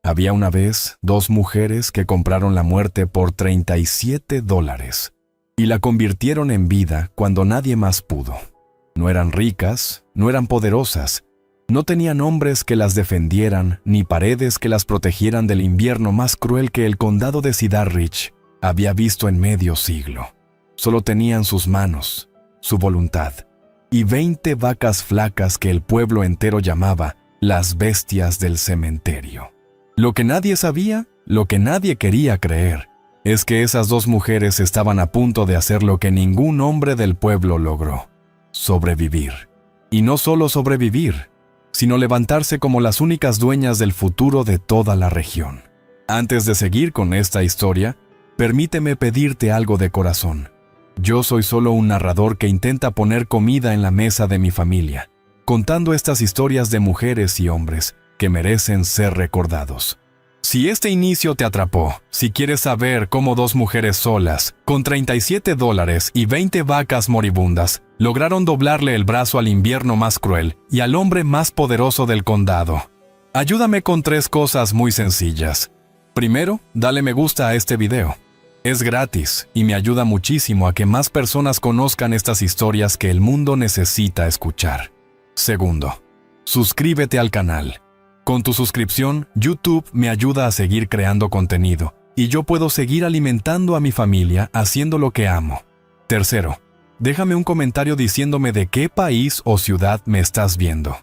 Había una vez 2 mujeres que compraron la muerte por $37 y la convirtieron en vida cuando nadie más pudo. No eran ricas, no eran poderosas, no tenían hombres que las defendieran ni paredes que las protegieran del invierno más cruel que el condado de Cedar Ridge había visto en medio siglo. Solo tenían sus manos, su voluntad y 20 vacas flacas que el pueblo entero llamaba las bestias del cementerio. Lo que nadie sabía, lo que nadie quería creer, es que esas 2 mujeres estaban a punto de hacer lo que ningún hombre del pueblo logró: sobrevivir. Y no solo sobrevivir, sino levantarse como las únicas dueñas del futuro de toda la región. Antes de seguir con esta historia, permíteme pedirte algo de corazón. Yo soy solo un narrador que intenta poner comida en la mesa de mi familia, contando estas historias de mujeres y hombres que merecen ser recordados. Si este inicio te atrapó, si quieres saber cómo 2 mujeres solas, con $37 y 20 vacas moribundas, lograron doblarle el brazo al invierno más cruel y al hombre más poderoso del condado, ayúdame con 3 cosas muy sencillas. Primero, dale me gusta a este video. Es gratis y me ayuda muchísimo a que más personas conozcan estas historias que el mundo necesita escuchar. Segundo, suscríbete al canal. Con tu suscripción, YouTube me ayuda a seguir creando contenido y yo puedo seguir alimentando a mi familia haciendo lo que amo. Tercero, déjame un comentario diciéndome de qué país o ciudad me estás viendo.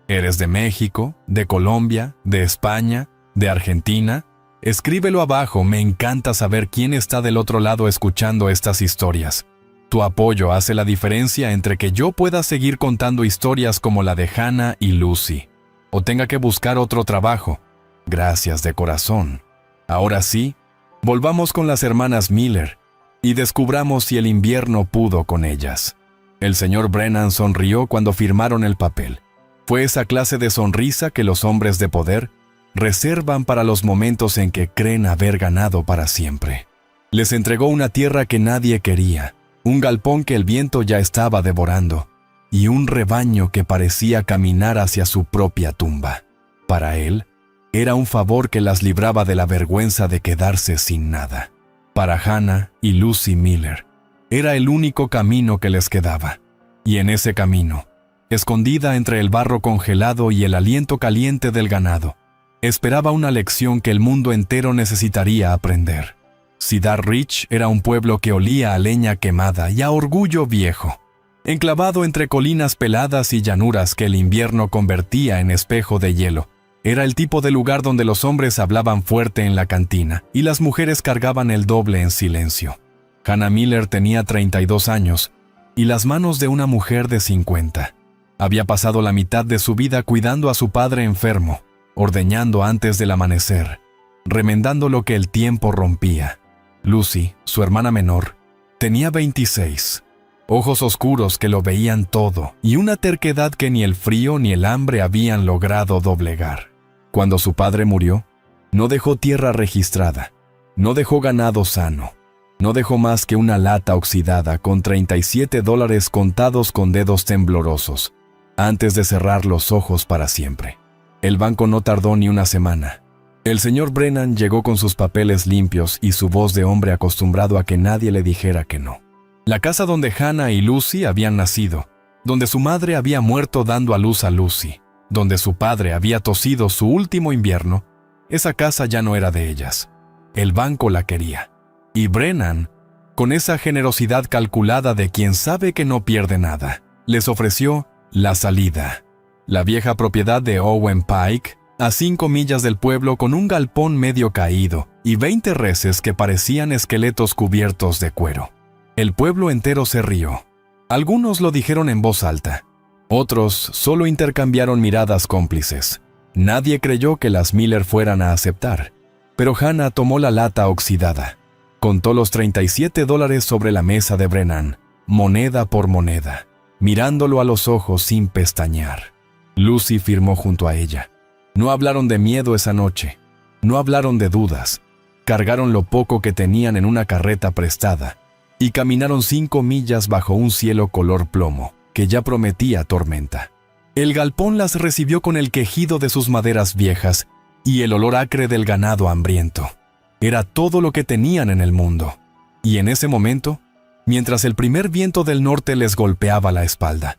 ¿Eres de México, de Colombia, de España, de Argentina? Escríbelo abajo, me encanta saber quién está del otro lado escuchando estas historias. Tu apoyo hace la diferencia entre que yo pueda seguir contando historias como la de Hannah y Lucy, o tenga que buscar otro trabajo. Gracias de corazón. Ahora sí, volvamos con las hermanas Miller y descubramos si el invierno pudo con ellas. El señor Brennan sonrió cuando firmaron el papel. Fue esa clase de sonrisa que los hombres de poder reservan para los momentos en que creen haber ganado para siempre. Les entregó una tierra que nadie quería, un galpón que el viento ya estaba devorando, y un rebaño que parecía caminar hacia su propia tumba. Para él, era un favor que las libraba de la vergüenza de quedarse sin nada. Para Hannah y Lucy Miller, era el único camino que les quedaba. Y en ese camino, escondida entre el barro congelado y el aliento caliente del ganado, esperaba una lección que el mundo entero necesitaría aprender. Cedar Ridge era un pueblo que olía a leña quemada y a orgullo viejo, enclavado entre colinas peladas y llanuras que el invierno convertía en espejo de hielo. Era el tipo de lugar donde los hombres hablaban fuerte en la cantina y las mujeres cargaban el doble en silencio. Hannah Miller tenía 32 años y las manos de una mujer de 50. Había pasado la mitad de su vida cuidando a su padre enfermo, ordeñando antes del amanecer, remendando lo que el tiempo rompía. Lucy, su hermana menor, tenía 26. Ojos oscuros que lo veían todo y una terquedad que ni el frío ni el hambre habían logrado doblegar. Cuando su padre murió, no dejó tierra registrada, no dejó ganado sano, no dejó más que una lata oxidada con $37 contados con dedos temblorosos, antes de cerrar los ojos para siempre. El banco no tardó ni una semana. El señor Brennan llegó con sus papeles limpios y su voz de hombre acostumbrado a que nadie le dijera que no. La casa donde Hannah y Lucy habían nacido, donde su madre había muerto dando a luz a Lucy, donde su padre había tosido su último invierno, esa casa ya no era de ellas. El banco la quería. Y Brennan, con esa generosidad calculada de quien sabe que no pierde nada, les ofreció la salida. La vieja propiedad de Owen Pike, a 5 millas del pueblo con un galpón medio caído y 20 reses que parecían esqueletos cubiertos de cuero. El pueblo entero se rió. Algunos lo dijeron en voz alta. Otros solo intercambiaron miradas cómplices. Nadie creyó que las Miller fueran a aceptar. Pero Hannah tomó la lata oxidada. Contó los $37 sobre la mesa de Brennan, moneda por moneda, mirándolo a los ojos sin pestañear. Lucy firmó junto a ella. No hablaron de miedo esa noche. No hablaron de dudas. Cargaron lo poco que tenían en una carreta prestada y caminaron 5 millas bajo un cielo color plomo que ya prometía tormenta. El galpón las recibió con el quejido de sus maderas viejas y el olor acre del ganado hambriento. Era todo lo que tenían en el mundo. Y en ese momento, mientras el primer viento del norte les golpeaba la espalda,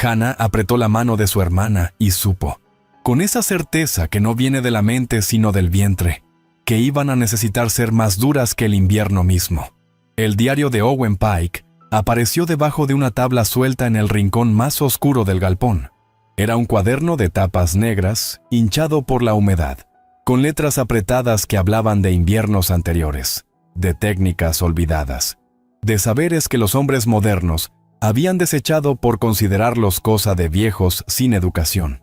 Hannah apretó la mano de su hermana y supo, con esa certeza que no viene de la mente sino del vientre, que iban a necesitar ser más duras que el invierno mismo. El diario de Owen Pike apareció debajo de una tabla suelta en el rincón más oscuro del galpón. Era un cuaderno de tapas negras, hinchado por la humedad, con letras apretadas que hablaban de inviernos anteriores, de técnicas olvidadas, de saberes que los hombres modernos habían desechado por considerarlos cosa de viejos sin educación.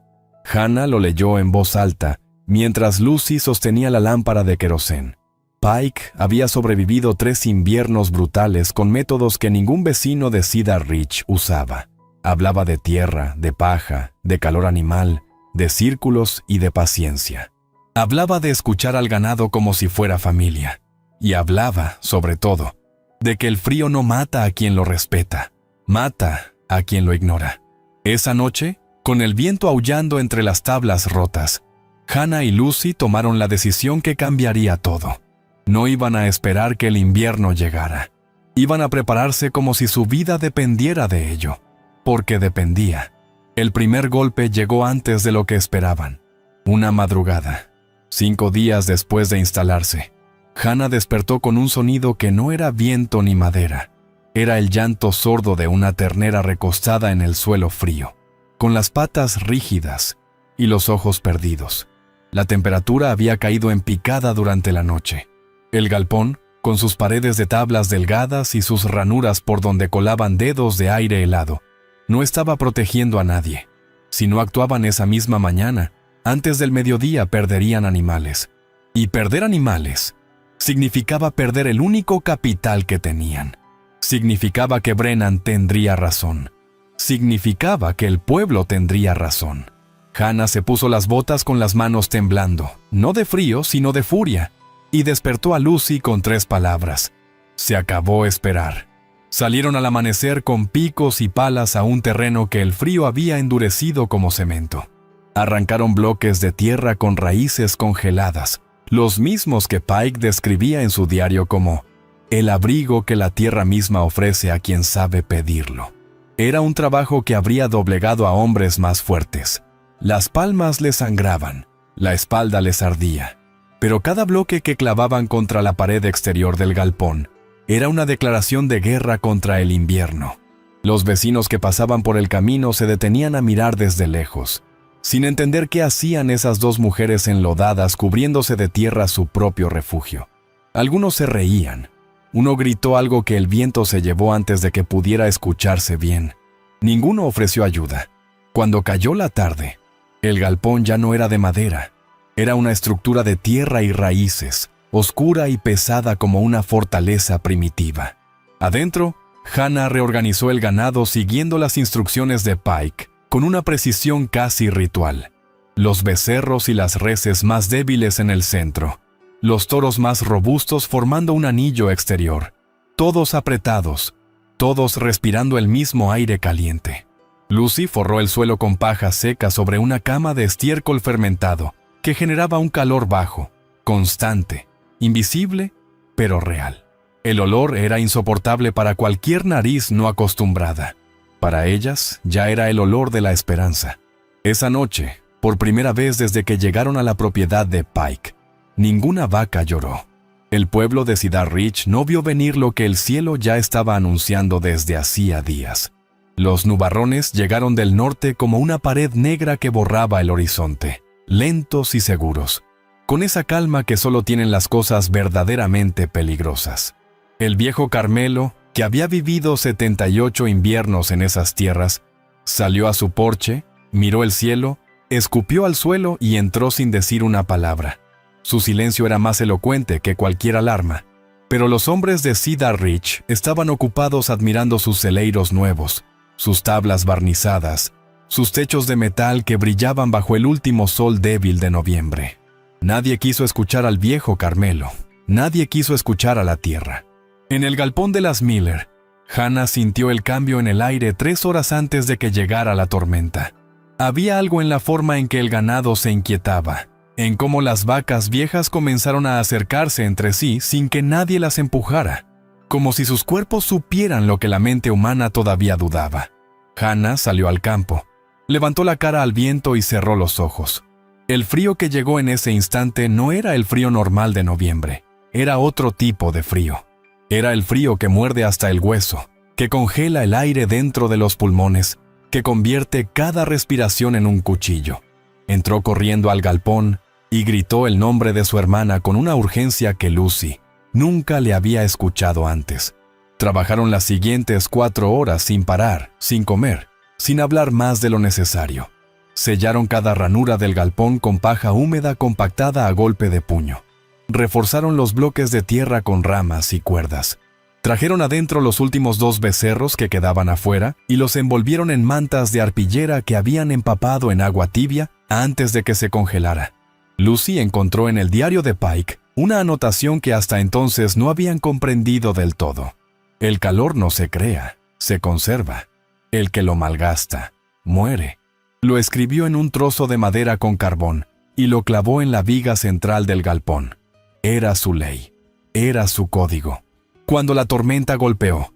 Hannah lo leyó en voz alta, mientras Lucy sostenía la lámpara de querosén. Pike había sobrevivido 3 inviernos brutales con métodos que ningún vecino de Cedar Ridge usaba. Hablaba de tierra, de paja, de calor animal, de círculos y de paciencia. Hablaba de escuchar al ganado como si fuera familia. Y hablaba, sobre todo, de que el frío no mata a quien lo respeta, mata a quien lo ignora. Esa noche, con el viento aullando entre las tablas rotas, Hannah y Lucy tomaron la decisión que cambiaría todo. No iban a esperar que el invierno llegara. Iban a prepararse como si su vida dependiera de ello, porque dependía. El primer golpe llegó antes de lo que esperaban. Una madrugada, 5 días después de instalarse, Hannah despertó con un sonido que no era viento ni madera. Era el llanto sordo de una ternera recostada en el suelo frío, con las patas rígidas y los ojos perdidos. La temperatura había caído en picada durante la noche. El galpón, con sus paredes de tablas delgadas y sus ranuras por donde colaban dedos de aire helado, no estaba protegiendo a nadie. Si no actuaban esa misma mañana, antes del mediodía perderían animales. Y perder animales significaba perder el único capital que tenían. Significaba que Brennan tendría razón. Significaba que el pueblo tendría razón. Hannah se puso las botas con las manos temblando, no de frío, sino de furia, y despertó a Lucy con 3 palabras. Se acabó esperar. Salieron al amanecer con picos y palas a un terreno que el frío había endurecido como cemento. Arrancaron bloques de tierra con raíces congeladas, los mismos que Pike describía en su diario como el abrigo que la tierra misma ofrece a quien sabe pedirlo. Era un trabajo que habría doblegado a hombres más fuertes. Las palmas les sangraban, la espalda les ardía. Pero cada bloque que clavaban contra la pared exterior del galpón era una declaración de guerra contra el invierno. Los vecinos que pasaban por el camino se detenían a mirar desde lejos, sin entender qué hacían esas 2 mujeres enlodadas cubriéndose de tierra su propio refugio. Algunos se reían. Uno gritó algo que el viento se llevó antes de que pudiera escucharse bien. Ninguno ofreció ayuda. Cuando cayó la tarde, el galpón ya no era de madera. Era una estructura de tierra y raíces, oscura y pesada como una fortaleza primitiva. Adentro, Hannah reorganizó el ganado siguiendo las instrucciones de Pike, con una precisión casi ritual. Los becerros y las reses más débiles en el centro, los toros más robustos formando un anillo exterior, todos apretados, todos respirando el mismo aire caliente. Lucy forró el suelo con paja seca sobre una cama de estiércol fermentado, que generaba un calor bajo, constante, invisible, pero real. El olor era insoportable para cualquier nariz no acostumbrada. Para ellas, ya era el olor de la esperanza. Esa noche, por primera vez desde que llegaron a la propiedad de Pike, ninguna vaca lloró. El pueblo de Cedar Ridge no vio venir lo que el cielo ya estaba anunciando desde hacía días. Los nubarrones llegaron del norte como una pared negra que borraba el horizonte, lentos y seguros, con esa calma que solo tienen las cosas verdaderamente peligrosas. El viejo Carmelo, que había vivido 78 inviernos en esas tierras, salió a su porche, miró el cielo, escupió al suelo y entró sin decir una palabra. Su silencio era más elocuente que cualquier alarma, pero los hombres de Cedar Ridge estaban ocupados admirando sus celeiros nuevos, sus tablas barnizadas, sus techos de metal que brillaban bajo el último sol débil de noviembre. Nadie quiso escuchar al viejo Carmelo, nadie quiso escuchar a la tierra. En el galpón de las Miller, Hannah sintió el cambio en el aire 3 horas antes de que llegara la tormenta. Había algo en la forma en que el ganado se inquietaba, en cómo las vacas viejas comenzaron a acercarse entre sí sin que nadie las empujara, como si sus cuerpos supieran lo que la mente humana todavía dudaba. Hannah salió al campo, levantó la cara al viento y cerró los ojos. El frío que llegó en ese instante no era el frío normal de noviembre, era otro tipo de frío. Era el frío que muerde hasta el hueso, que congela el aire dentro de los pulmones, que convierte cada respiración en un cuchillo. Entró corriendo al galpón y gritó el nombre de su hermana con una urgencia que Lucy nunca le había escuchado antes. Trabajaron las siguientes 4 horas sin parar, sin comer, sin hablar más de lo necesario. Sellaron cada ranura del galpón con paja húmeda compactada a golpe de puño. Reforzaron los bloques de tierra con ramas y cuerdas. Trajeron adentro los últimos 2 becerros que quedaban afuera y los envolvieron en mantas de arpillera que habían empapado en agua tibia antes de que se congelara. Lucy encontró en el diario de Pike una anotación que hasta entonces no habían comprendido del todo. El calor no se crea, se conserva. El que lo malgasta, muere. Lo escribió en un trozo de madera con carbón y lo clavó en la viga central del galpón. Era su ley, era su código. Cuando la tormenta golpeó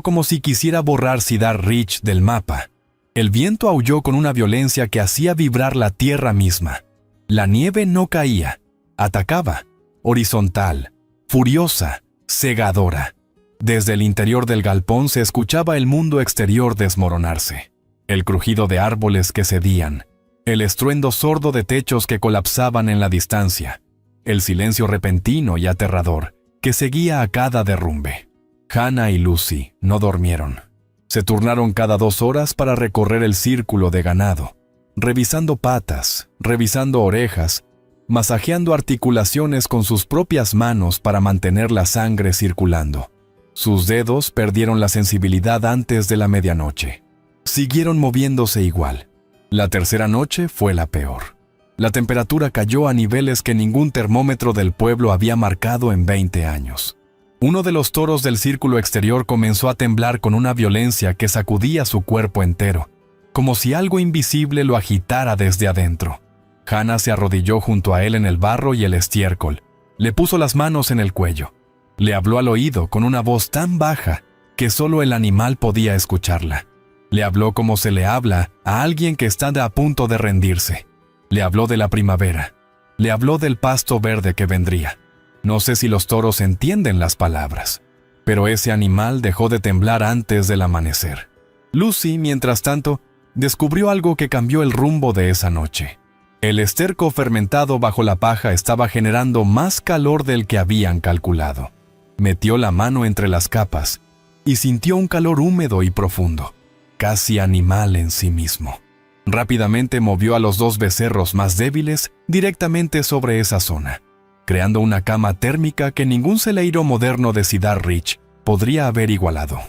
como si quisiera borrar Cedar Ridge del mapa. El viento aulló con una violencia que hacía vibrar la tierra misma. La nieve no caía, atacaba, horizontal, furiosa, cegadora. Desde el interior del galpón se escuchaba el mundo exterior desmoronarse. El crujido de árboles que cedían, el estruendo sordo de techos que colapsaban en la distancia, el silencio repentino y aterrador que seguía a cada derrumbe. Hannah y Lucy no durmieron. Se turnaron cada 2 horas para recorrer el círculo de ganado, revisando patas, revisando orejas, masajeando articulaciones con sus propias manos para mantener la sangre circulando. Sus dedos perdieron la sensibilidad antes de la medianoche. Siguieron moviéndose igual. La tercera noche fue la peor. La temperatura cayó a niveles que ningún termómetro del pueblo había marcado en 20 años. Uno de los toros del círculo exterior comenzó a temblar con una violencia que sacudía su cuerpo entero, como si algo invisible lo agitara desde adentro. Hannah se arrodilló junto a él en el barro y el estiércol. Le puso las manos en el cuello. Le habló al oído con una voz tan baja que solo el animal podía escucharla. Le habló como se le habla a alguien que está a punto de rendirse. Le habló de la primavera. Le habló del pasto verde que vendría. No sé si los toros entienden las palabras, pero ese animal dejó de temblar antes del amanecer. Lucy, mientras tanto, descubrió algo que cambió el rumbo de esa noche. El esterco fermentado bajo la paja estaba generando más calor del que habían calculado. Metió la mano entre las capas y sintió un calor húmedo y profundo, casi animal en sí mismo. Rápidamente movió a los 2 becerros más débiles directamente sobre esa zona, creando una cama térmica que ningún celeiro moderno de Cedar Ridge podría haber igualado.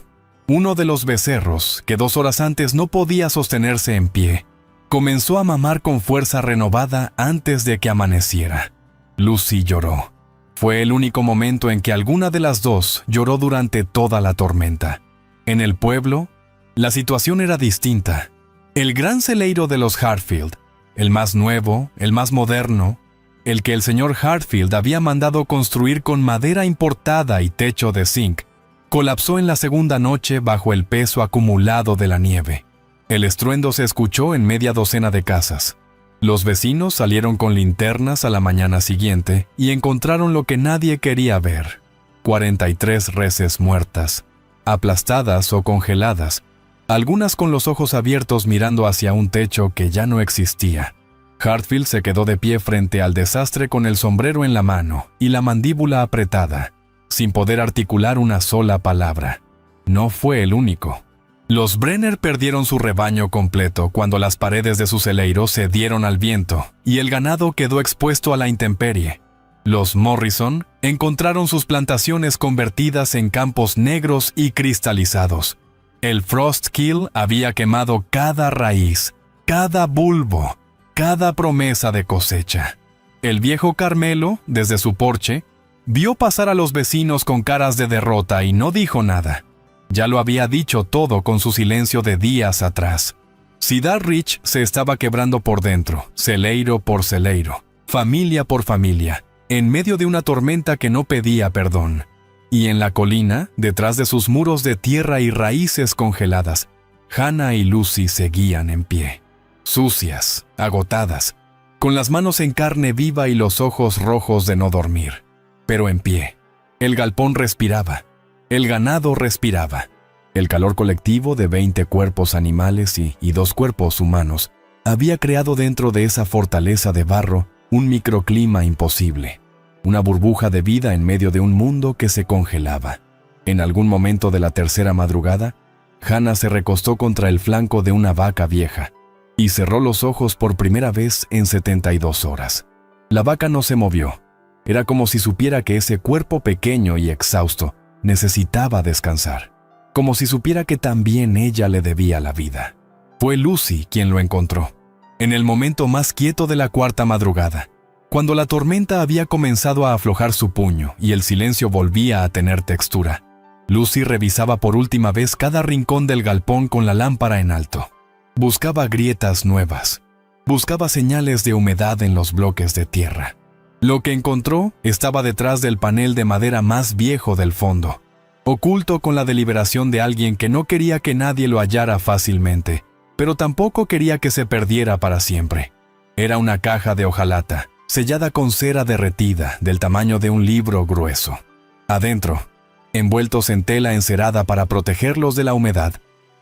Uno de los becerros, que 2 horas antes no podía sostenerse en pie, comenzó a mamar con fuerza renovada antes de que amaneciera. Lucy lloró. Fue el único momento en que alguna de las 2 lloró durante toda la tormenta. En el pueblo, la situación era distinta. El gran celeiro de los Hartfield, el más nuevo, el más moderno, el que el señor Hartfield había mandado construir con madera importada y techo de zinc, colapsó en la segunda noche bajo el peso acumulado de la nieve. El estruendo se escuchó en media docena de casas. Los vecinos salieron con linternas a la mañana siguiente y encontraron lo que nadie quería ver: 43 reses muertas, aplastadas o congeladas, algunas con los ojos abiertos mirando hacia un techo que ya no existía. Hartfield se quedó de pie frente al desastre con el sombrero en la mano y la mandíbula apretada, sin poder articular una sola palabra. No fue el único. Los Brenner perdieron su rebaño completo cuando las paredes de su celeiro cedieron al viento y el ganado quedó expuesto a la intemperie. Los Morrison encontraron sus plantaciones convertidas en campos negros y cristalizados. El Frost Kill había quemado cada raíz, cada bulbo, cada promesa de cosecha. El viejo Carmelo, desde su porche, vio pasar a los vecinos con caras de derrota y no dijo nada. Ya lo había dicho todo con su silencio de días atrás. Cedar Ridge se estaba quebrando por dentro, celeiro por celeiro. familia por familia, en medio de una tormenta que no pedía perdón. Y en la colina, detrás de sus muros de tierra y raíces congeladas, Hannah y Lucy seguían en pie, sucias, agotadas, con las manos en carne viva y los ojos rojos de no dormir, pero en pie. El galpón respiraba, el ganado respiraba. El calor colectivo de 20 cuerpos animales y 2 cuerpos humanos había creado dentro de esa fortaleza de barro un microclima imposible, una burbuja de vida en medio de un mundo que se congelaba. En algún momento de la tercera madrugada, Hannah se recostó contra el flanco de una vaca vieja y cerró los ojos por primera vez en 72 horas. La vaca no se movió. Era como si supiera que ese cuerpo pequeño y exhausto necesitaba descansar, como si supiera que también ella le debía la vida. Fue Lucy quien lo encontró, en el momento más quieto de la cuarta madrugada, cuando la tormenta había comenzado a aflojar su puño y el silencio volvía a tener textura. Lucy revisaba por última vez cada rincón del galpón con la lámpara en alto. Buscaba grietas nuevas. Buscaba señales de humedad en los bloques de tierra. Lo que encontró estaba detrás del panel de madera más viejo del fondo, oculto con la deliberación de alguien que no quería que nadie lo hallara fácilmente, pero tampoco quería que se perdiera para siempre. Era una caja de hojalata, sellada con cera derretida del tamaño de un libro grueso. Adentro, envueltos en tela encerada para protegerlos de la humedad,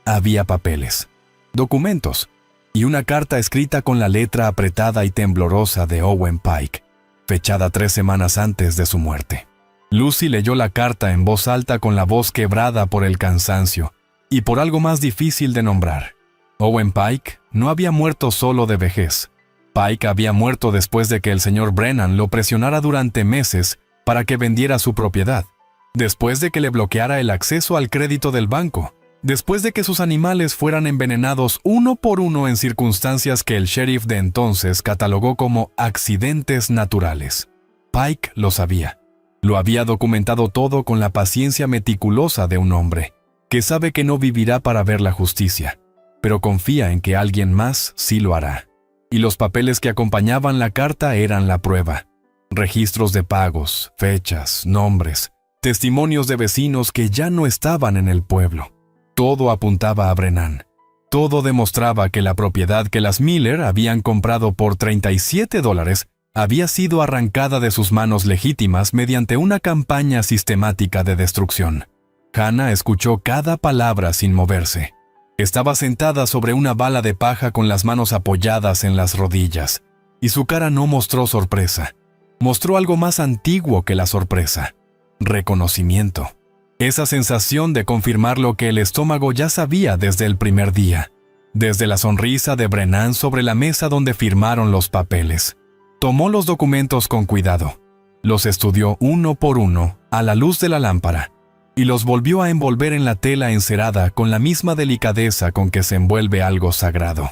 había papeles, documentos y una carta escrita con la letra apretada y temblorosa de Owen Pike, fechada 3 semanas antes de su muerte. Lucy leyó la carta en voz alta con la voz quebrada por el cansancio y por algo más difícil de nombrar. Owen Pike no había muerto solo de vejez. Pike había muerto después de que el señor Brennan lo presionara durante meses para que vendiera su propiedad, después de que le bloqueara el acceso al crédito del banco, después de que sus animales fueran envenenados uno por uno en circunstancias que el sheriff de entonces catalogó como accidentes naturales. Pike lo sabía. Lo había documentado todo con la paciencia meticulosa de un hombre, que sabe que no vivirá para ver la justicia, pero confía en que alguien más sí lo hará. Y los papeles que acompañaban la carta eran la prueba. Registros de pagos, fechas, nombres, testimonios de vecinos que ya no estaban en el pueblo. Todo apuntaba a Brennan. Todo demostraba que la propiedad que las Miller habían comprado por $37 había sido arrancada de sus manos legítimas mediante una campaña sistemática de destrucción. Hannah escuchó cada palabra sin moverse. Estaba sentada sobre una bala de paja con las manos apoyadas en las rodillas, y su cara no mostró sorpresa. Mostró algo más antiguo que la sorpresa: reconocimiento. Esa sensación de confirmar lo que el estómago ya sabía desde el primer día, desde la sonrisa de Brennan sobre la mesa donde firmaron los papeles. Tomó los documentos con cuidado, los estudió uno por uno a la luz de la lámpara y los volvió a envolver en la tela encerada con la misma delicadeza con que se envuelve algo sagrado.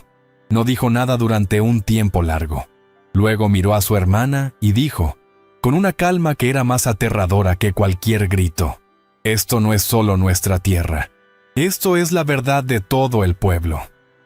No dijo nada durante un tiempo largo. Luego miró a su hermana y dijo, con una calma que era más aterradora que cualquier grito: «Esto no es solo nuestra tierra. Esto es la verdad de todo el pueblo».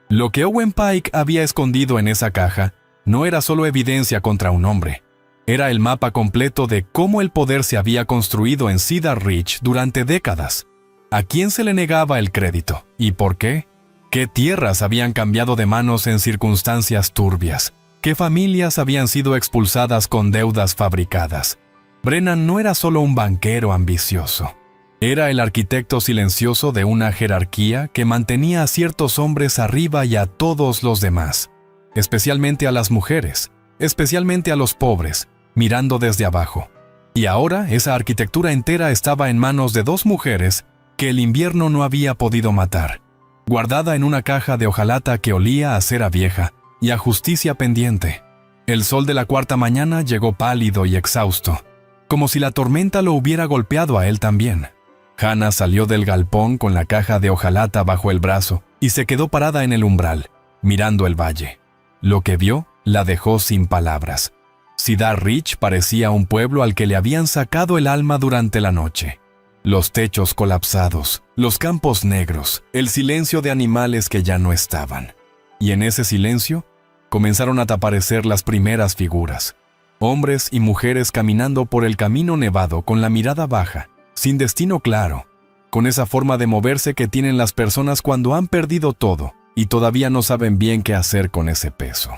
Lo que Owen Pike había escondido en esa caja no era solo evidencia contra un hombre. Era el mapa completo de cómo el poder se había construido en Cedar Ridge durante décadas. ¿A quién se le negaba el crédito? ¿Y por qué? ¿Qué tierras habían cambiado de manos en circunstancias turbias? ¿Qué familias habían sido expulsadas con deudas fabricadas? Brennan no era solo un banquero ambicioso. Era el arquitecto silencioso de una jerarquía que mantenía a ciertos hombres arriba y a todos los demás, especialmente a las mujeres, especialmente a los pobres, mirando desde abajo. Y ahora esa arquitectura entera estaba en manos de 2 mujeres que el invierno no había podido matar, guardada en una caja de hojalata que olía a cera vieja y a justicia pendiente. El sol de la cuarta mañana llegó pálido y exhausto, como si la tormenta lo hubiera golpeado a él también. Hannah salió del galpón con la caja de hojalata bajo el brazo y se quedó parada en el umbral, mirando el valle. Lo que vio la dejó sin palabras. Cedar Ridge parecía un pueblo al que le habían sacado el alma durante la noche. Los techos colapsados, los campos negros, el silencio de animales que ya no estaban. Y en ese silencio comenzaron a aparecer las primeras figuras. Hombres y mujeres caminando por el camino nevado con la mirada baja, sin destino claro, con esa forma de moverse que tienen las personas cuando han perdido todo y todavía no saben bien qué hacer con ese peso.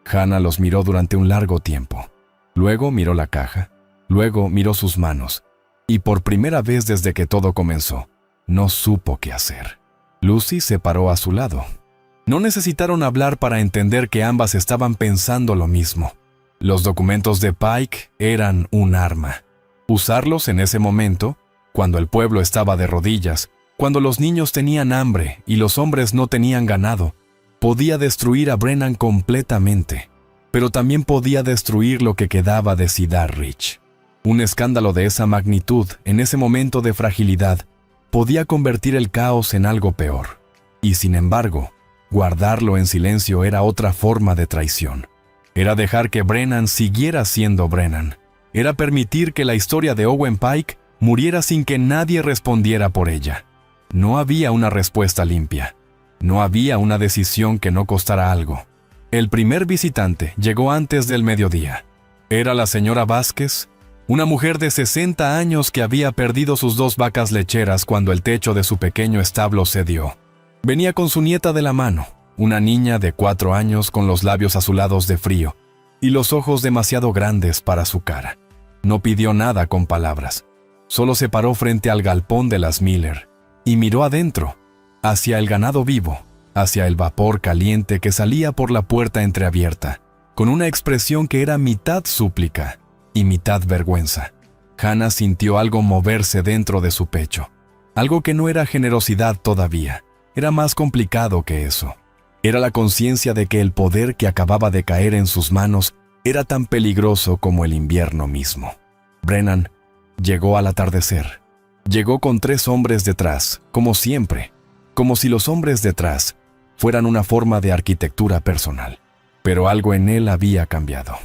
Hannah los miró durante un largo tiempo. Luego miró la caja, luego miró sus manos, y por primera vez desde que todo comenzó, no supo qué hacer. Lucy se paró a su lado. No necesitaron hablar para entender que ambas estaban pensando lo mismo. Los documentos de Pike eran un arma. Usarlos en ese momento, cuando el pueblo estaba de rodillas, cuando los niños tenían hambre y los hombres no tenían ganado, podía destruir a Brennan completamente, pero también podía destruir lo que quedaba de Cedar Ridge. Un escándalo de esa magnitud, en ese momento de fragilidad, podía convertir el caos en algo peor. Y sin embargo, guardarlo en silencio era otra forma de traición. Era dejar que Brennan siguiera siendo Brennan. Era permitir que la historia de Owen Pike muriera sin que nadie respondiera por ella. No había una respuesta limpia. No había una decisión que no costara algo. El primer visitante llegó antes del mediodía. Era la señora Vázquez, una mujer de 60 años que había perdido sus 2 vacas lecheras cuando el techo de su pequeño establo cedió. Venía con su nieta de la mano, una niña de 4 años con los labios azulados de frío y los ojos demasiado grandes para su cara. No pidió nada con palabras. Solo se paró frente al galpón de las Miller y miró adentro, hacia el ganado vivo, hacia el vapor caliente que salía por la puerta entreabierta, con una expresión que era mitad súplica y mitad vergüenza. Hannah sintió algo moverse dentro de su pecho. Algo que no era generosidad todavía. Era más complicado que eso. Era la conciencia de que el poder que acababa de caer en sus manos era tan peligroso como el invierno mismo. Brennan llegó al atardecer. Llegó con 3 hombres detrás, como siempre, como si los hombres detrás fueran una forma de arquitectura personal. Pero algo en él había cambiado.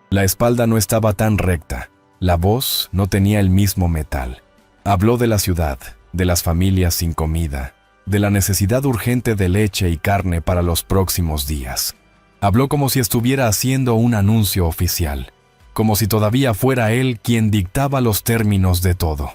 La espalda no estaba tan recta, la voz no tenía el mismo metal. Habló de la ciudad, de las familias sin comida, de la necesidad urgente de leche y carne para los próximos días. Habló como si estuviera haciendo un anuncio oficial, como si todavía fuera él quien dictaba los términos de todo.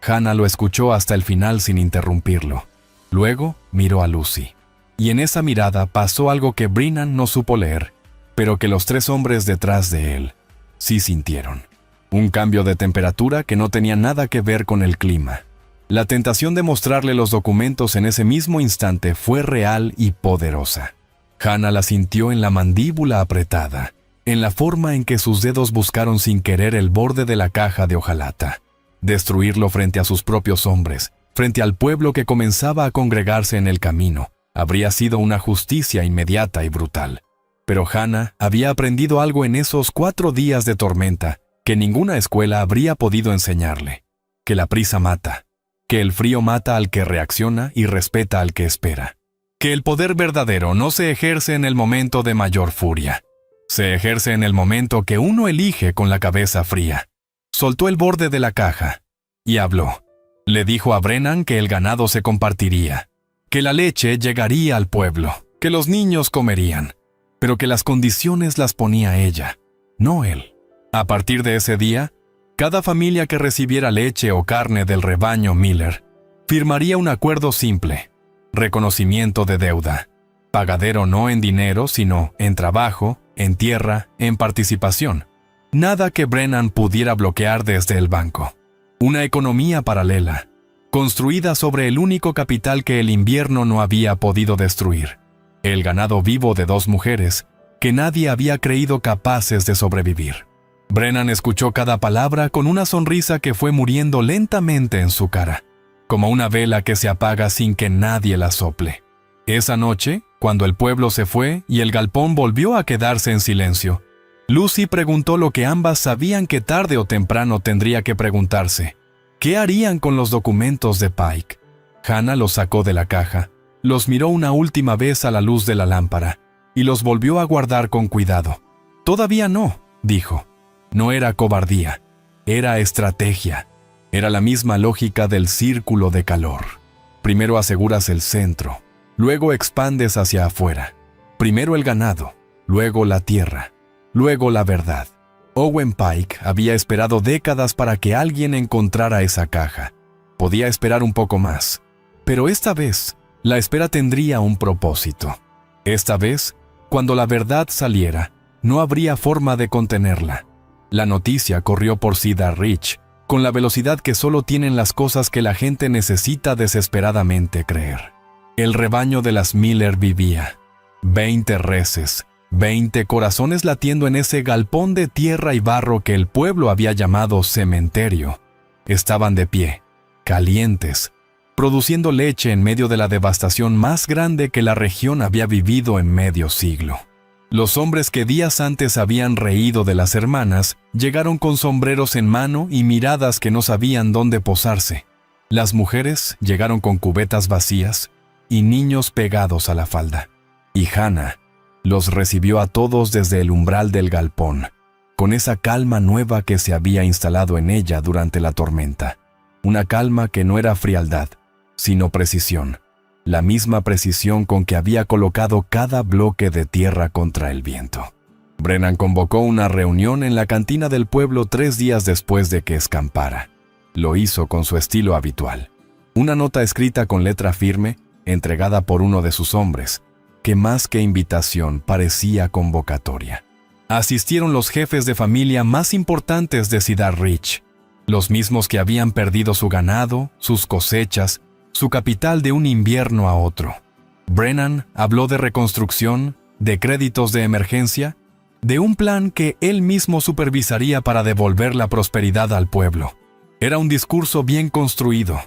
Hannah lo escuchó hasta el final sin interrumpirlo. Luego miró a Lucy, y en esa mirada pasó algo que Brennan no supo leer, pero que los 3 hombres detrás de él sí sintieron. Un cambio de temperatura que no tenía nada que ver con el clima. La tentación de mostrarle los documentos en ese mismo instante fue real y poderosa. Hannah la sintió en la mandíbula apretada, en la forma en que sus dedos buscaron sin querer el borde de la caja de hojalata. Destruirlo frente a sus propios hombres, frente al pueblo que comenzaba a congregarse en el camino, habría sido una justicia inmediata y brutal. Pero Hannah había aprendido algo en esos 4 días de tormenta que ninguna escuela habría podido enseñarle. Que la prisa mata. Que el frío mata al que reacciona y respeta al que espera. Que el poder verdadero no se ejerce en el momento de mayor furia. Se ejerce en el momento que uno elige con la cabeza fría. Soltó el borde de la caja y habló. Le dijo a Brennan que el ganado se compartiría, que la leche llegaría al pueblo, que los niños comerían, pero que las condiciones las ponía ella, no él. A partir de ese día, cada familia que recibiera leche o carne del rebaño Miller firmaría un acuerdo simple: reconocimiento de deuda, pagadero no en dinero, sino en trabajo, en tierra, en participación. Nada que Brennan pudiera bloquear desde el banco. Una economía paralela, construida sobre el único capital que el invierno no había podido destruir: el ganado vivo de 2 mujeres que nadie había creído capaces de sobrevivir. Brennan escuchó cada palabra con una sonrisa que fue muriendo lentamente en su cara, como una vela que se apaga sin que nadie la sople. Esa noche, cuando el pueblo se fue y el galpón volvió a quedarse en silencio, Lucy preguntó lo que ambas sabían que tarde o temprano tendría que preguntarse: ¿qué harían con los documentos de Pike? Hannah los sacó de la caja, los miró una última vez a la luz de la lámpara y los volvió a guardar con cuidado. «Todavía no», dijo. No era cobardía, era estrategia. Era la misma lógica del círculo de calor. Primero aseguras el centro, luego expandes hacia afuera. Primero el ganado, luego la tierra, luego la verdad. Owen Pike había esperado décadas para que alguien encontrara esa caja. Podía esperar un poco más. Pero esta vez, la espera tendría un propósito. Esta vez, cuando la verdad saliera, no habría forma de contenerla. La noticia corrió por Cedar Ridge, con la velocidad que solo tienen las cosas que la gente necesita desesperadamente creer. El rebaño de las Miller vivía. 20 reses, 20 corazones latiendo en ese galpón de tierra y barro que el pueblo había llamado cementerio. Estaban de pie, calientes, produciendo leche en medio de la devastación más grande que la región había vivido en medio siglo. Los hombres que días antes habían reído de las hermanas llegaron con sombreros en mano y miradas que no sabían dónde posarse. Las mujeres llegaron con cubetas vacías y niños pegados a la falda. Y Hannah los recibió a todos desde el umbral del galpón, con esa calma nueva que se había instalado en ella durante la tormenta. Una calma que no era frialdad, sino precisión. La misma precisión con que había colocado cada bloque de tierra contra el viento. Brennan convocó una reunión en la cantina del pueblo 3 días después de que escampara. Lo hizo con su estilo habitual. Una nota escrita con letra firme, entregada por uno de sus hombres, que más que invitación parecía convocatoria. Asistieron los jefes de familia más importantes de Cedar Ridge, los mismos que habían perdido su ganado, sus cosechas, su capital de un invierno a otro. Brennan habló de reconstrucción, de créditos de emergencia, de un plan que él mismo supervisaría para devolver la prosperidad al pueblo. Era un discurso bien construido.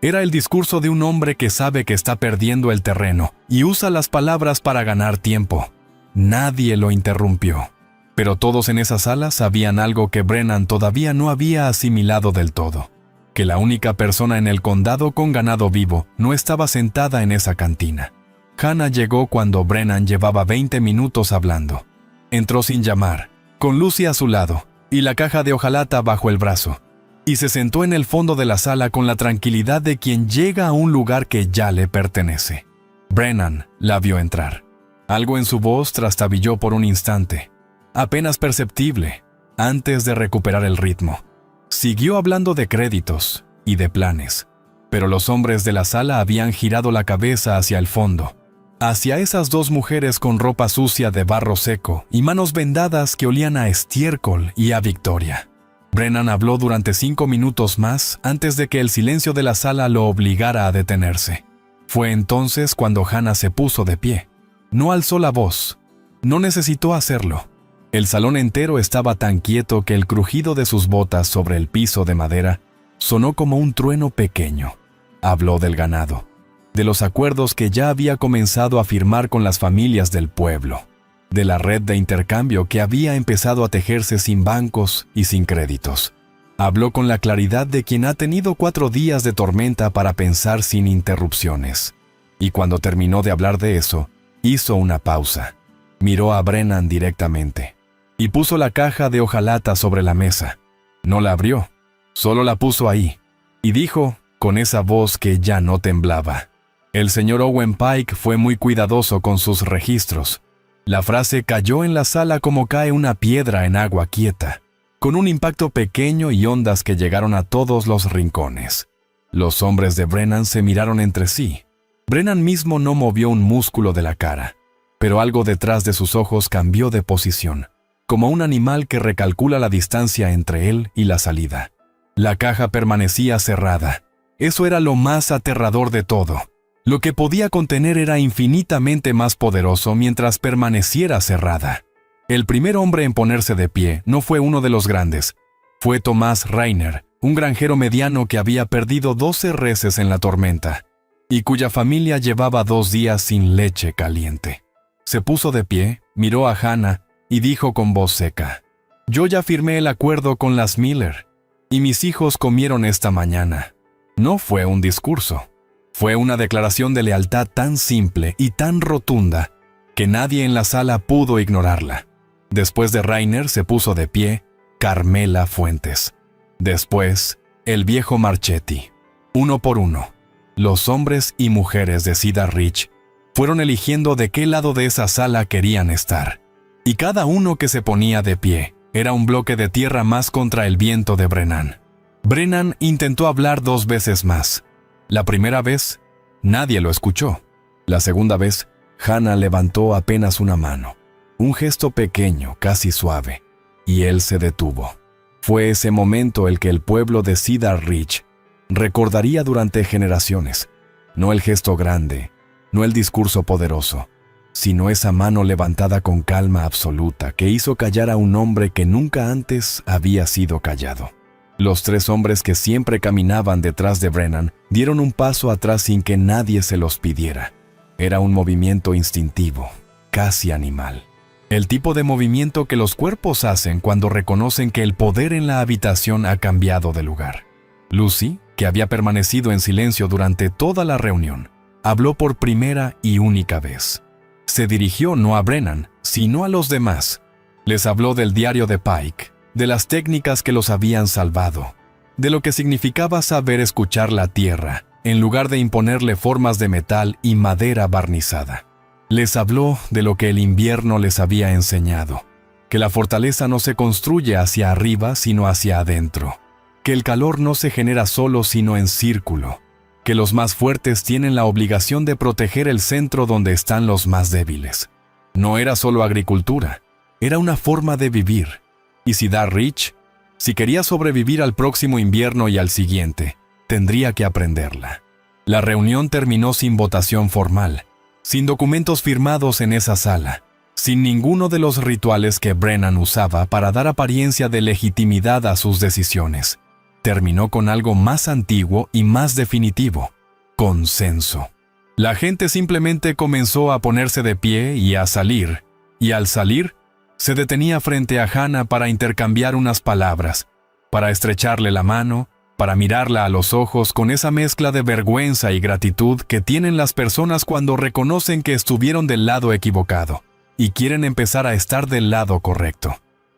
Era el discurso de un hombre que sabe que está perdiendo el terreno y usa las palabras para ganar tiempo. Nadie lo interrumpió. Pero todos en esa sala sabían algo que Brennan todavía no había asimilado del todo. Que la única persona en el condado con ganado vivo no estaba sentada en esa cantina. Hannah llegó cuando Brennan llevaba 20 minutos hablando. Entró sin llamar, con Lucy a su lado y la caja de hojalata bajo el brazo, y se sentó en el fondo de la sala con la tranquilidad de quien llega a un lugar que ya le pertenece. Brennan la vio entrar. Algo en su voz trastabilló por un instante, apenas perceptible, antes de recuperar el ritmo. Siguió hablando de créditos y de planes, pero los hombres de la sala habían girado la cabeza hacia el fondo, hacia esas 2 mujeres con ropa sucia de barro seco y manos vendadas que olían a estiércol y a victoria. Brennan habló durante 5 minutos más antes de que el silencio de la sala lo obligara a detenerse. Fue entonces cuando Hannah se puso de pie. No alzó la voz. No necesitó hacerlo. El salón entero estaba tan quieto que el crujido de sus botas sobre el piso de madera sonó como un trueno pequeño. Habló del ganado, de los acuerdos que ya había comenzado a firmar con las familias del pueblo, de la red de intercambio que había empezado a tejerse sin bancos y sin créditos. Habló con la claridad de quien ha tenido 4 días de tormenta para pensar sin interrupciones. Y cuando terminó de hablar de eso, hizo una pausa. Miró a Brennan directamente y puso la caja de hojalata sobre la mesa. No la abrió, solo la puso ahí, y dijo, con esa voz que ya no temblaba: el señor Owen Pike fue muy cuidadoso con sus registros. La frase cayó en la sala como cae una piedra en agua quieta, con un impacto pequeño y ondas que llegaron a todos los rincones. Los hombres de Brennan se miraron entre sí. Brennan mismo no movió un músculo de la cara, pero algo detrás de sus ojos cambió de posición, como un animal que recalcula la distancia entre él y la salida. La caja permanecía cerrada. Eso era lo más aterrador de todo. Lo que podía contener era infinitamente más poderoso mientras permaneciera cerrada. El primer hombre en ponerse de pie no fue uno de los grandes. Fue Thomas Rainer, un granjero mediano que había perdido 12 reses en la tormenta y cuya familia llevaba 2 días sin leche caliente. Se puso de pie, miró a Hannah y dijo con voz seca: «Yo ya firmé el acuerdo con las Miller, y mis hijos comieron esta mañana». No fue un discurso. Fue una declaración de lealtad tan simple y tan rotunda que nadie en la sala pudo ignorarla. Después de Rainer se puso de pie Carmela Fuentes. Después, el viejo Marchetti. Uno por uno, los hombres y mujeres de Cedar Ridge fueron eligiendo de qué lado de esa sala querían estar. Y cada uno que se ponía de pie Era un bloque de tierra más contra el viento de Brennan. Brennan intentó hablar 2 veces más. La primera vez, nadie lo escuchó. La segunda vez, Hannah levantó apenas una mano. Un gesto pequeño, casi suave, y él se detuvo. Fue ese momento el que el pueblo de Cedar Ridge recordaría durante generaciones. No el gesto grande, no el discurso poderoso, sino esa mano levantada con calma absoluta que hizo callar a un hombre que nunca antes había sido callado. Los 3 hombres que siempre caminaban detrás de Brennan dieron un paso atrás sin que nadie se los pidiera. Era un movimiento instintivo, casi animal. El tipo de movimiento que los cuerpos hacen cuando reconocen que el poder en la habitación ha cambiado de lugar. Lucy, que había permanecido en silencio durante toda la reunión, habló por primera y única vez. Se dirigió no a Brennan, sino a los demás. Les habló del diario de Pike, de las técnicas que los habían salvado, de lo que significaba saber escuchar la tierra, en lugar de imponerle formas de metal y madera barnizada. Les habló de lo que el invierno les había enseñado, que la fortaleza no se construye hacia arriba sino hacia adentro, que el calor no se genera solo sino en círculo, que los más fuertes tienen la obligación de proteger el centro donde están los más débiles. No era solo agricultura, era una forma de vivir. Y Cedar Ridge, si quería sobrevivir al próximo invierno y al siguiente, tendría que aprenderla. La reunión terminó sin votación formal, sin documentos firmados en esa sala, sin ninguno de los rituales que Brennan usaba para dar apariencia de legitimidad a sus decisiones. Terminó con algo más antiguo y más definitivo: consenso. La gente simplemente comenzó a ponerse de pie y a salir, y al salir, se detenía frente a Hannah para intercambiar unas palabras, para estrecharle la mano, para mirarla a los ojos con esa mezcla de vergüenza y gratitud que tienen las personas cuando reconocen que estuvieron del lado equivocado y quieren empezar a estar del lado correcto.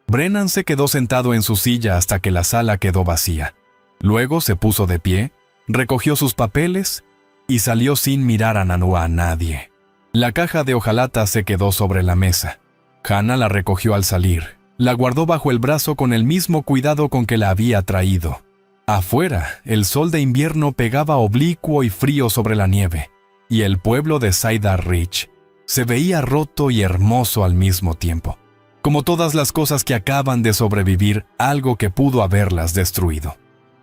Brennan se quedó sentado en su silla hasta que la sala quedó vacía. Luego se puso de pie, recogió sus papeles y salió sin mirar a nadie. La caja de hojalata se quedó sobre la mesa. Hannah la recogió al salir. La guardó bajo el brazo con el mismo cuidado con que la había traído. Afuera, el sol de invierno pegaba oblicuo y frío sobre la nieve, y el pueblo de Cedar Ridge se veía roto y hermoso al mismo tiempo, como todas las cosas que acaban de sobrevivir algo que pudo haberlas destruido.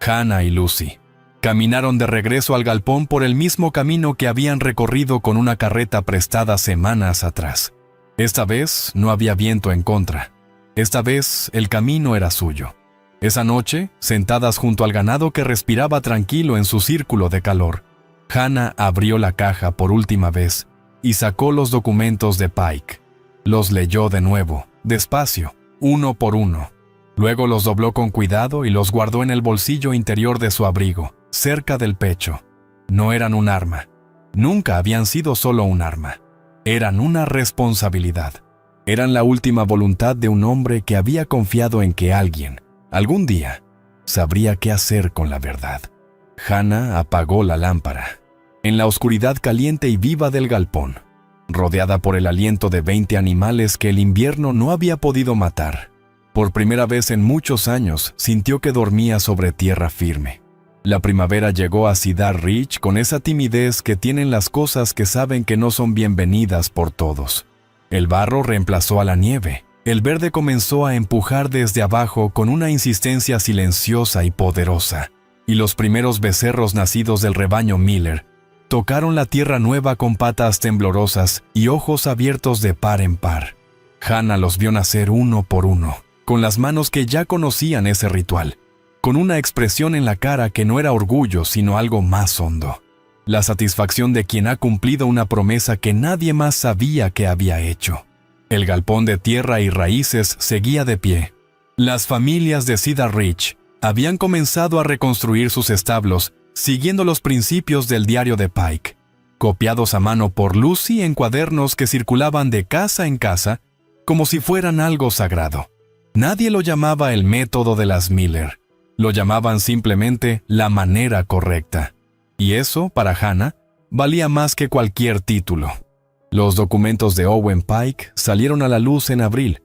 Hannah y Lucy caminaron de regreso al galpón por el mismo camino que habían recorrido con una carreta prestada semanas atrás. Esta vez no había viento en contra. Esta vez el camino era suyo. Esa noche, sentadas junto al ganado que respiraba tranquilo en su círculo de calor, Hannah abrió la caja por última vez y sacó los documentos de Pike. Los leyó de nuevo, despacio, uno por uno. Luego los dobló con cuidado y los guardó en el bolsillo interior de su abrigo, cerca del pecho. No eran un arma. Nunca habían sido solo un arma. Eran una responsabilidad. Eran la última voluntad de un hombre que había confiado en que alguien, algún día, sabría qué hacer con la verdad. Hannah apagó la lámpara. En la oscuridad caliente y viva del galpón, rodeada por el aliento de 20 animales que el invierno no había podido matar, por primera vez en muchos años sintió que dormía sobre tierra firme. La primavera llegó a Cedar Ridge con esa timidez que tienen las cosas que saben que no son bienvenidas por todos. El barro reemplazó a la nieve. El verde comenzó a empujar desde abajo con una insistencia silenciosa y poderosa, y los primeros becerros nacidos del rebaño Miller tocaron la tierra nueva con patas temblorosas y ojos abiertos de par en par. Hannah los vio nacer uno por uno, con las manos que ya conocían ese ritual, con una expresión en la cara que no era orgullo sino algo más hondo. La satisfacción de quien ha cumplido una promesa que nadie más sabía que había hecho. El galpón de tierra y raíces seguía de pie. Las familias de Cedar Ridge habían comenzado a reconstruir sus establos siguiendo los principios del diario de Pike, copiados a mano por Lucy en cuadernos que circulaban de casa en casa como si fueran algo sagrado. Nadie lo llamaba el método de las Miller. Lo llamaban simplemente la manera correcta. Y eso, para Hannah, valía más que cualquier título. Los documentos de Owen Pike salieron a la luz en abril,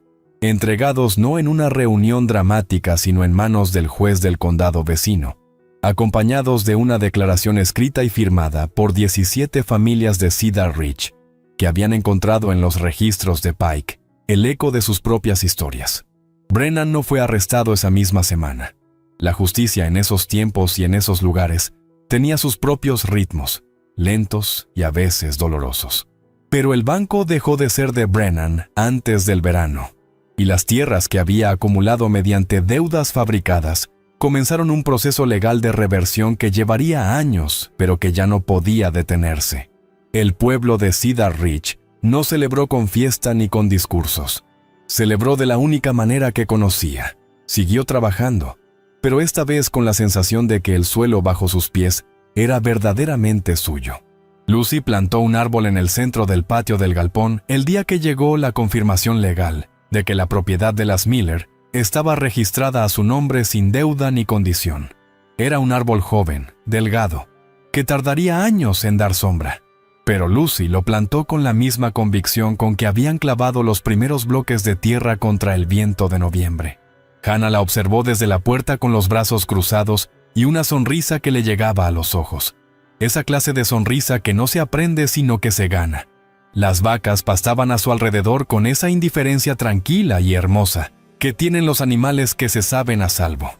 entregados no en una reunión dramática sino en manos del juez del condado vecino, acompañados de una declaración escrita y firmada por 17 familias de Cedar Ridge, que habían encontrado en los registros de Pike el eco de sus propias historias. Brennan no fue arrestado esa misma semana. La justicia en esos tiempos y en esos lugares tenía sus propios ritmos, lentos y a veces dolorosos. Pero el banco dejó de ser de Brennan antes del verano, y las tierras que había acumulado mediante deudas fabricadas comenzaron un proceso legal de reversión que llevaría años, pero que ya no podía detenerse. El pueblo de Cedar Ridge no celebró con fiesta ni con discursos. Celebró de la única manera que conocía. Siguió trabajando, pero esta vez con la sensación de que el suelo bajo sus pies era verdaderamente suyo. Lucy plantó un árbol en el centro del patio del galpón el día que llegó la confirmación legal de que la propiedad de las Miller estaba registrada a su nombre sin deuda ni condición. Era un árbol joven, delgado, que tardaría años en dar sombra. Pero Lucy lo plantó con la misma convicción con que habían clavado los primeros bloques de tierra contra el viento de noviembre. Hannah la observó desde la puerta con los brazos cruzados y una sonrisa que le llegaba a los ojos. Esa clase de sonrisa que no se aprende sino que se gana. Las vacas pastaban a su alrededor con esa indiferencia tranquila y hermosa que tienen los animales que se saben a salvo.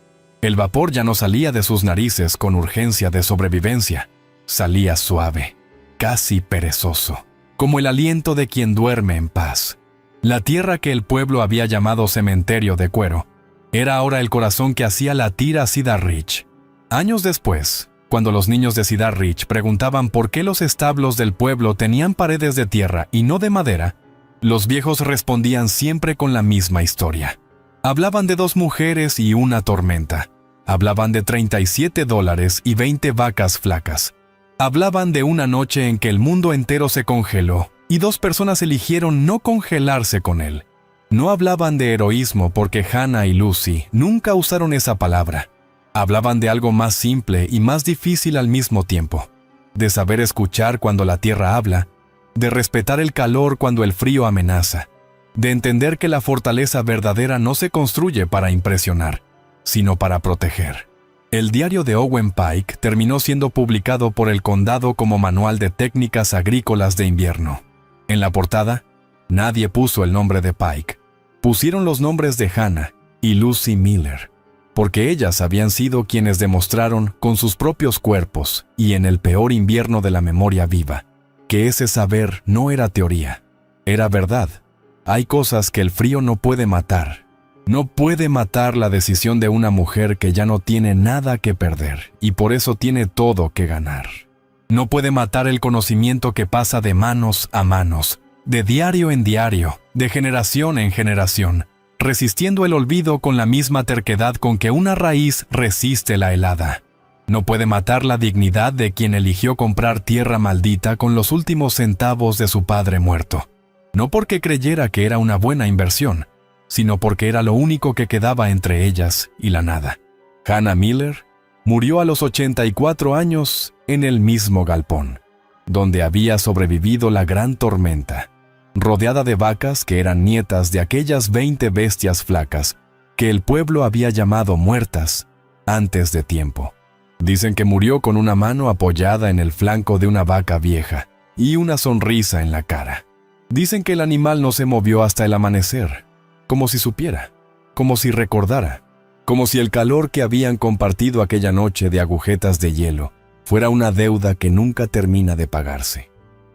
El vapor ya no salía de sus narices con urgencia de sobrevivencia. Salía suave, casi perezoso, como el aliento de quien duerme en paz. La tierra que el pueblo había llamado cementerio de cuero era ahora el corazón que hacía latir a Cedar Ridge. Años después, cuando los niños de Cedar Ridge preguntaban por qué los establos del pueblo tenían paredes de tierra y no de madera, los viejos respondían siempre con la misma historia. Hablaban de 2 mujeres y una tormenta. Hablaban de $37 y 20 vacas flacas. Hablaban de una noche en que el mundo entero se congeló y 2 personas eligieron no congelarse con él. No hablaban de heroísmo porque Hannah y Lucy nunca usaron esa palabra. Hablaban de algo más simple y más difícil al mismo tiempo. De saber escuchar cuando la tierra habla, de respetar el calor cuando el frío amenaza, de entender que la fortaleza verdadera no se construye para impresionar, sino para proteger. El diario de Owen Pike terminó siendo publicado por el condado como manual de técnicas agrícolas de invierno. En la portada, nadie puso el nombre de Pike. Pusieron los nombres de Hannah y Lucy Miller, porque ellas habían sido quienes demostraron con sus propios cuerpos y en el peor invierno de la memoria viva, que ese saber no era teoría, era verdad. Hay cosas que el frío no puede matar. No puede matar la decisión de una mujer que ya no tiene nada que perder y por eso tiene todo que ganar. No puede matar el conocimiento que pasa de manos a manos, de diario en diario, de generación en generación, resistiendo el olvido con la misma terquedad con que una raíz resiste la helada. No puede matar la dignidad de quien eligió comprar tierra maldita con los últimos centavos de su padre muerto. No porque creyera que era una buena inversión, sino porque era lo único que quedaba entre ellas y la nada. Hannah Miller murió a los 84 años en el mismo galpón, donde había sobrevivido la gran tormenta, rodeada de vacas que eran nietas de aquellas 20 bestias flacas que el pueblo había llamado muertas antes de tiempo. Dicen que murió con una mano apoyada en el flanco de una vaca vieja y una sonrisa en la cara. Dicen que el animal no se movió hasta el amanecer, como si supiera, como si recordara, como si el calor que habían compartido aquella noche de agujetas de hielo fuera una deuda que nunca termina de pagarse.